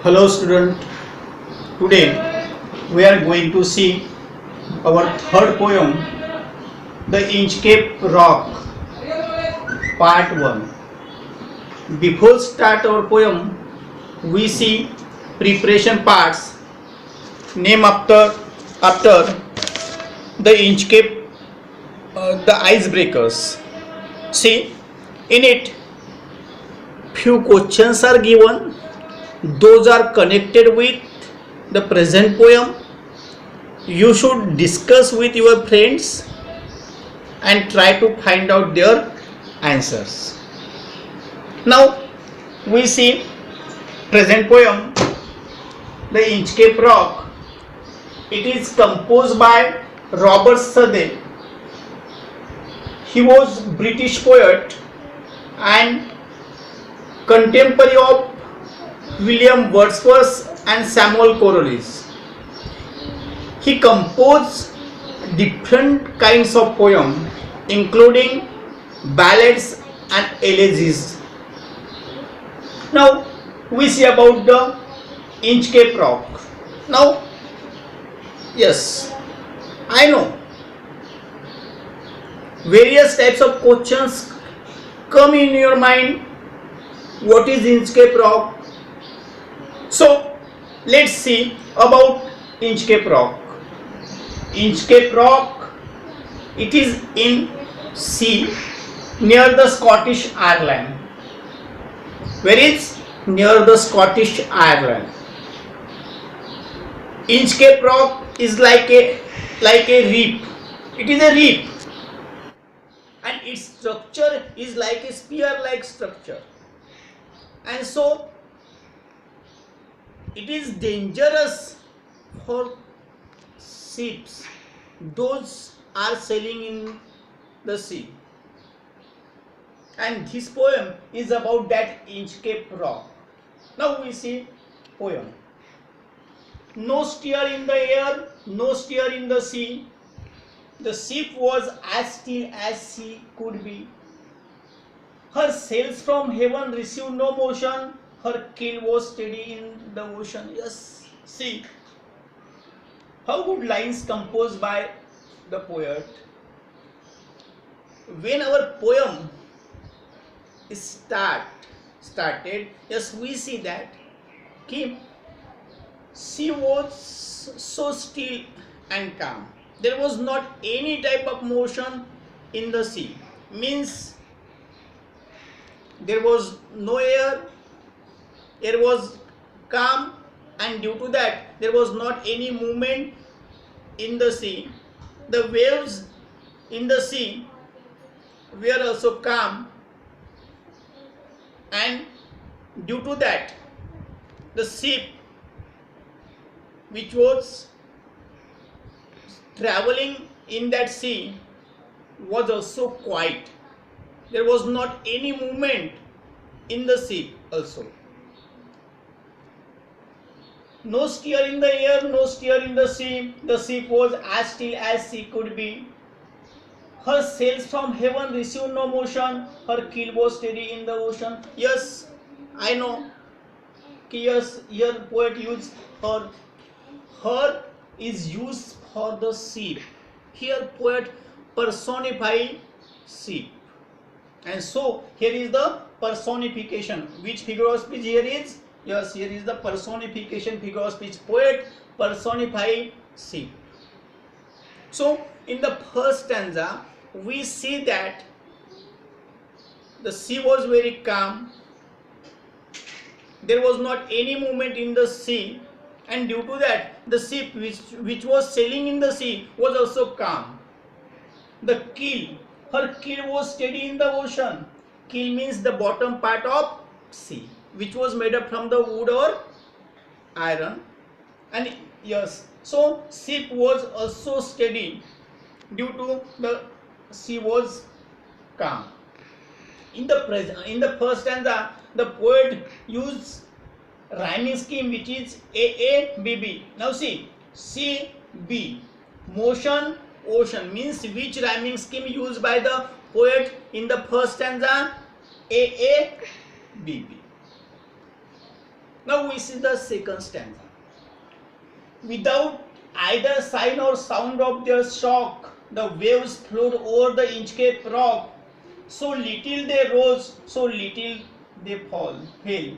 Hello student, today we are going to see our third poem, The Inchcape Rock, part 1. Before start our poem, we see preparation parts name after the Inchcape, the icebreakers. See, in it few questions are given. Those are connected with the present poem. You should discuss with your friends and try to find out their answers. Now we see present poem, The Inchcape Rock. It is composed by Robert Southey. He was British poet and contemporary of William Wordsworth and Samuel Cowley. He composed different kinds of poems, including ballads and elegies. Now we see about the Inchcape Rock. Now, yes, I know various types of questions come in your mind. What is Inchcape Rock? So let's see about Inchcape Rock. Inchcape Rock, it is in sea near the Scottish Ireland. Where is? Near the Scottish Ireland. Inchcape Rock is like a reef. It is a reef, and its structure is like a spear-like structure, and so it is dangerous for ships. Those are sailing in the sea. And this poem is about that Inchcape Rock. Now we see poem. No steer in the air, no steer in the sea. The ship was as still as she could be. Her sails from heaven received no motion. Her keel was steady in the ocean. Yes, see how good lines composed by the poet. When our poem is started, yes, we see that she was so still and calm. There was not any type of motion in the sea. Means there was no air. Air was calm, and due to that there was not any movement in the sea. The waves in the sea were also calm, and due to that the ship which was traveling in that sea was also quiet. There was not any movement in the ship also. No steer in the air, no steer in the sea. The ship was as still as she could be. Her sails from heaven received no motion. Her keel was steady in the ocean. Yes, I know. Yes, here poet used her. Her is used for the ship. Here poet personify ship. And so here is the personification. Which figure of speech here is? Yes, here is the personification figure of speech. Poet personify ship. So in the first stanza we see that the sea was very calm. There was not any movement in the sea, and due to that the ship which was sailing in the sea was also calm. The keel, her keel was steady in the ocean. Keel means the bottom part of sea, which was made up from the wood or iron. And yes, so ship was also steady due to the sea was calm. In the first stanza the poet used rhyming scheme which is AABB. Now see, CB, motion, ocean, means which rhyming scheme used by the poet in the first stanza? AABB. Now we see the second stanza. Without either sign or sound of their shock, the waves flowed over the Inchcape rock. So little they rose, so little they fell. They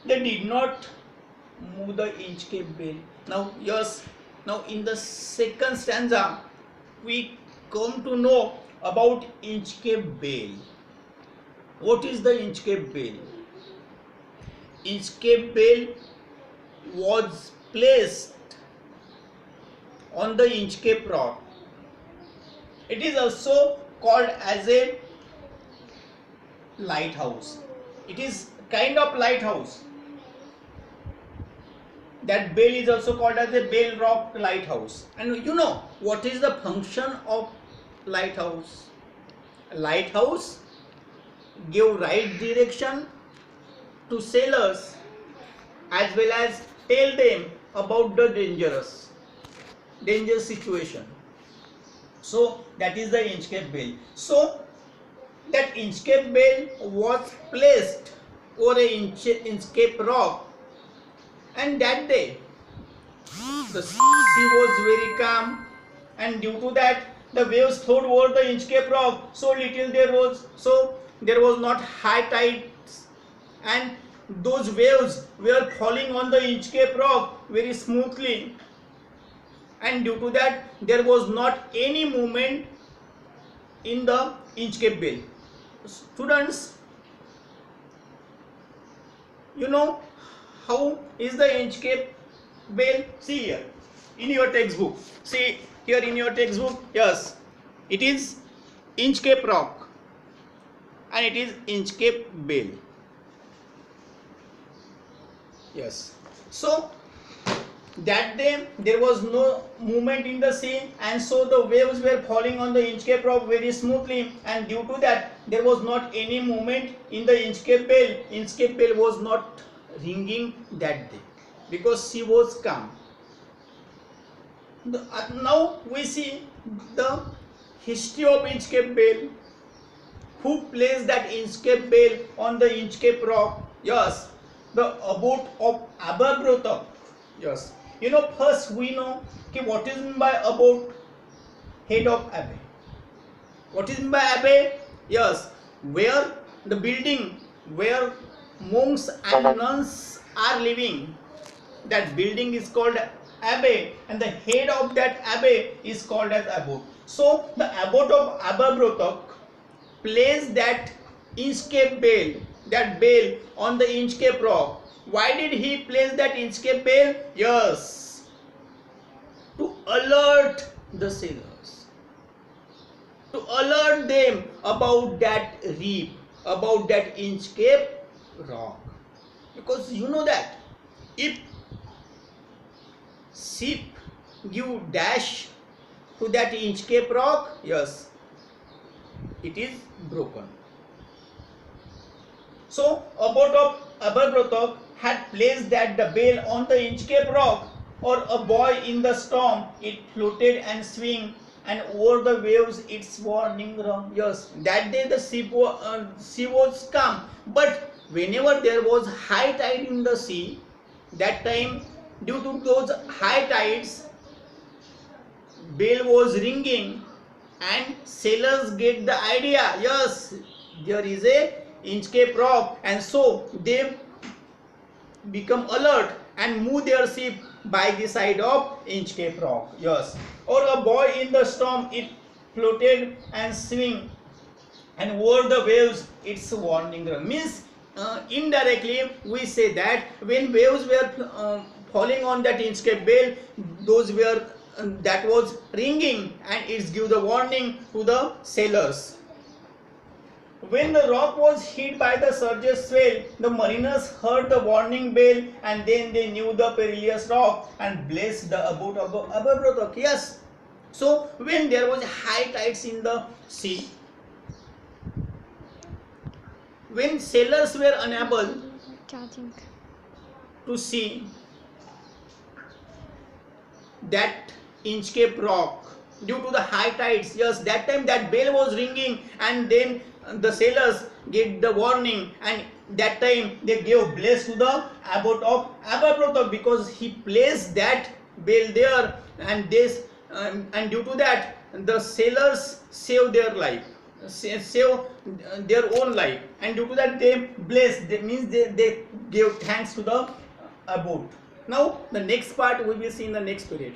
did not move the Inchcape bell. Now, yes, now in the second stanza, we come to know about Inchcape bell. What is the Inchcape bell? Inchcape bell was placed on the Inchcape rock. It is also called as a lighthouse. It is kind of lighthouse. That bell is also called as a bell rock lighthouse. And you know what is the function of lighthouse? Lighthouse give right direction to sailors as well as tell them about the dangerous situation. So that is the Inchcape bell. So that Inchcape bell was placed over a Inchcape rock, and that day the sea was very calm, and due to that the waves flowed over the Inchcape rock. So little there was, so there was not high tides, and those waves were falling on the Inchcape rock very smoothly, and due to that there was not any movement in the Inchcape bell. Students, you know how is the Inchcape bell? See here in your textbook. See here in your textbook. Yes, it is Inchcape rock and it is Inchcape bell. Yes. So that day there was no movement in the sea, and so the waves were falling on the Inchcape rock very smoothly, and due to that there was not any movement in the Inchcape bell. Inchcape bell was not ringing that day because sea was calm. Now we see the history of Inchcape bell. Who placed that Inchcape bell on the Inchcape rock? Yes, the abbot of Aberbrothock. Yes, you know, first we know what is meant by abbot, head of abbey. What is meant by abbey? Yes, where the building where monks and nuns are living, that building is called abbey, and the head of that abbey is called as abbot. So the abbot of Aberbrothock placed that Inchcape bell, that bell on the Inchcape rock. Why did he place that Inchcape bell? Yes, to alert the sailors, to alert them about that reef, about that Inchcape rock. Because you know that if ship give dash to that Inchcape rock, yes, it is broken. So abbot of Aberbrothock had placed that the bell on the Inchcape rock, or a buoy in the storm, it floated and swing, and over the waves its warning rung. Yes, that day the sea was calm, but whenever there was high tide in the sea, that time due to those high tides, bell was ringing, and sailors get the idea, yes, there is a Inchcape rock, and so they become alert and move their ship by the side of Inchcape rock. Yes, or a buoy in the storm, it floated and swing, and over the waves its warning rung. Means indirectly we say that when waves were falling on that Inchcape bell, those were that was ringing, and it give the warning to the sailors. When the rock was hit by the surge's swell, the mariners heard the warning bell, and then they knew the perilous rock and blessed the abbot of Aberbrothock. Yes, so when there was high tides in the sea, when sailors were unable to see that Inchcape rock due to the high tides, yes, that time that bell was ringing, and then the sailors get the warning, and that time they gave bless to the abbot of Aberbrothock, because he placed that bell there, and this and due to that the sailors save their life, save their own life, and due to that they blessed, that means they gave thanks to the abbot. Now the next part we will see in the next period.